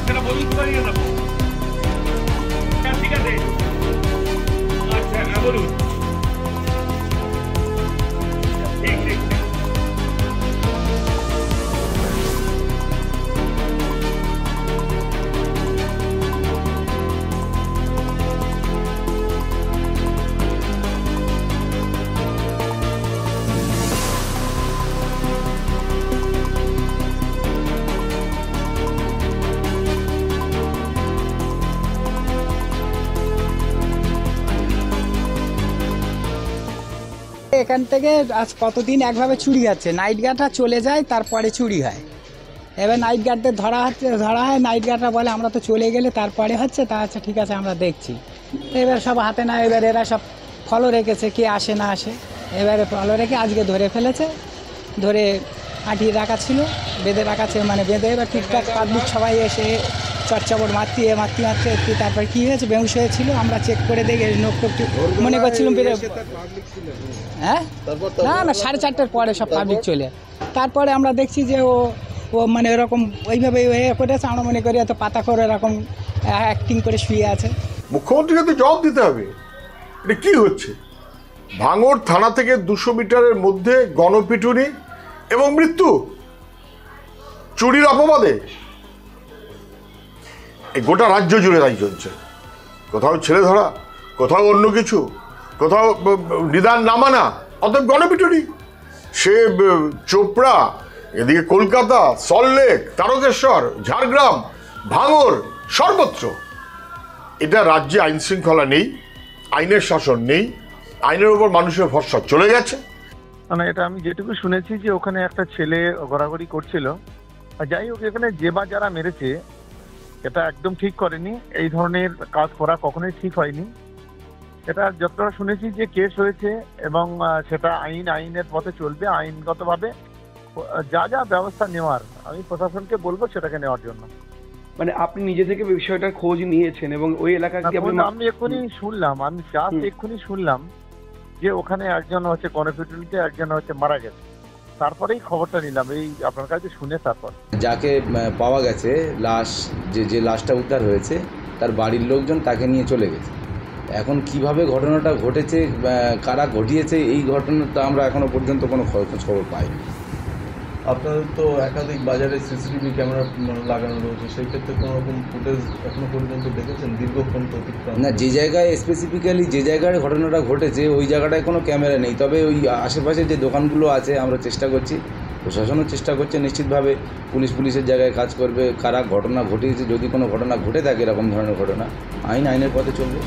সেটা বলুন করিয়ে দেবো। ঠিক আছে, আচ্ছা বলুন। ঠিক ঠিক এখান থেকে আজ কতদিন একভাবে চুরি হচ্ছে, নাইট গার্ডরা চলে যায় তারপরে চুরি হয়। এবার নাইট গার্ডদের ধরা হয়, নাইট গার্ডরা বলে আমরা তো চলে গেলে তারপরে হচ্ছে, তা আচ্ছা ঠিক আছে আমরা দেখছি। এবার সব হাতে না, এবার এরা সব ফলো রেখেছে, কে আসে না আসে, এবারে ফলো রেখে আজকে ধরে ফেলেছে। ধরে আঁটিয়ে রাখা ছিল, বেঁধে রাখা ছিল, মানে বেঁধে এবার ঠিকঠাক পাবলিক সবাই এসে চটচপট মারতে একটু, তারপর কী হয়েছে বেহুশ হয়েছিল। আমরা চেক করে দেখে নোক টোক মনে করছিলাম হ্যাঁ না 4:30টার পরে সব পাবলিক চলে। তারপরে আমরা দেখছি যে ও মানে এরকম ওইভাবে করেছে, আমরা মনে করি এত পাতা করে এরকম অ্যাক্টিং করে শুয়ে আছে। মুখ্যমন্ত্রীকে তো জবাব দিতে হবে, এটা কি হচ্ছে? ভাঙড় থানা থেকে 200 মিটারের মধ্যে গণপিটুনি এবং মৃত্যু চুরির অপবাদে। এই গোটা রাজ্য জুড়ে তাই চলছে, কোথাও ছেলে ধরা, কোথাও অন্য কিছু, কোথাও নিদান না মানা, অতএব গণপিটুনি। সে চোপড়া, এদিকে কলকাতা, সল্টলেক, তারকেশ্বর, ঝাড়গ্রাম, ভাঙড়, সর্বত্র। এটা রাজ্যে আইন শৃঙ্খলা নেই, আইনের শাসন নেই, আইনের উপর মানুষের ভরসা চলে গেছে। মানে এটা আমি যেটুকু শুনেছি যে ওখানে একটা ছেলে ঘোরাঘুরি করছিল। যাই হোক, এখানে যে বা যারা মেরেছে এটা একদম ঠিক করেনি, এই ধরনের কাজ করা কখনোই ঠিক হয়নি। এটা যতটা শুনেছি যে কেস হয়েছে এবং সেটা আইনের পথে চলবে, আইনগতভাবে যা যা ব্যবস্থা নেওয়ার আমি প্রশাসনকে বলবো সেটাকে নেওয়ার জন্য। মানে আপনি নিজে থেকে বিষয়টার খোঁজ নিয়েছেন এবং ওই এলাকায় আমি এক্ষুনি শুনলাম, এক্ষুনি শুনলাম যে ওখানে একজন হচ্ছে গণপিটুনিতে একজন হচ্ছে মারা গেছে, তারপরেই খবরটা নিলাম এই আপনার কাছে শুনে। তারপর যাকে পাওয়া গেছে লাশ, যে লাশটা উদ্ধার হয়েছে তার বাড়ির লোকজন তাকে নিয়ে চলে গেছে। এখন কিভাবে ঘটনাটা ঘটেছে, কারা ঘটিয়েছে, এই ঘটনাটা আমরা এখনো পর্যন্ত কোনো খবর পাইনি। আপনাদের তো একাধিক বাজারে সিসিটিভি ক্যামেরা লাগানো রয়েছে, সেই ক্ষেত্রে কোনো রকম ফুটেজ এখনো পর্যন্ত দেখেছেন দীর্ঘক্ষণ অতিক্রম? না, যে জায়গায় স্পেসিফিক্যালি যে জায়গায় ঘটনাটা ঘটেছে ওই জায়গাটায় কোনো ক্যামেরা নেই, তবে ওই আশেপাশে যে দোকানগুলো আছে আমরা চেষ্টা করছি, প্রশাসনও চেষ্টা করছে নিশ্চিতভাবে, পুলিশের জায়গায় কাজ করবে, কারা ঘটনা ঘটিয়েছে, যদি কোনো ঘটনা ঘটে থাকে এরকম ধরনের ঘটনা আইনের পথে চলবে।